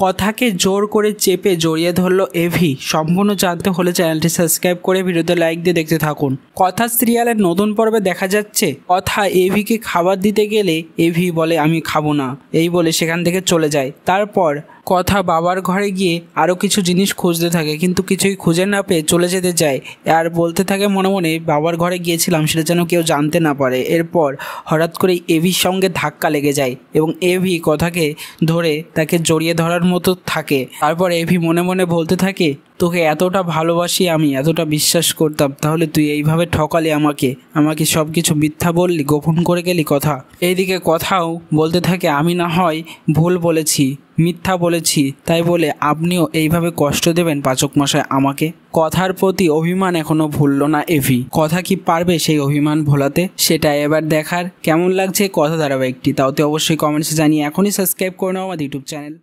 কথাকে জোর করে চেপে জড়িয়ে ধরল এভি। সম্পূর্ণ জানতে হলে চ্যানেলটি সাবস্ক্রাইব করে ভিডিওতে লাইক দিয়ে দেখতে থাকুন। কথা সিরিয়ালের নতুন পর্বে দেখা যাচ্ছে কথা এভিকে খাবার দিতে গেলে এভি বলে আমি খাবো না, এই বলে সেখান থেকে চলে যায়। তারপর কথা বাবার ঘরে গিয়ে আরও কিছু জিনিস খুঁজতে থাকে, কিন্তু কিছুই খুঁজে না পেয়ে চলে যেতে চায় আর বলতে থাকে মনে মনে বাবার ঘরে গিয়েছিলাম সেটা যেন কেউ জানতে না পারে। এরপর হঠাৎ করে এভির সঙ্গে ধাক্কা লেগে যায় এবং এভি কথাকে ধরে তাকে জড়িয়ে ধরার মতো থাকে। তারপর এভি মনে মনে বলতে থাকে তোকে এতটা ভালোবাসি আমি, এতটা বিশ্বাস করতাম, তাহলে তুই এইভাবে ঠকালি আমাকে সব কিছু মিথ্যা বললি, গোপন করে গেলি কথা। এইদিকে কথাও বলতে থাকে আমি না হয় ভুল বলেছি, মিথ্যা বলেছি, তাই বলে আপনিও এইভাবে কষ্ট দেবেন পাচক মশাই আমাকে। কথার প্রতি অভিমান এখনো ভুলল না এভি। কথা কি পারবে সেই অভিমান ভোলাতে, সেটা এবার দেখার। কেমন লাগছে কথা ধারাবাহিকটি তাওতে অবশ্যই কমেন্টসে জানিয়ে এখনই সাবস্ক্রাইব করে নাও আমার ইউটিউব চ্যানেল।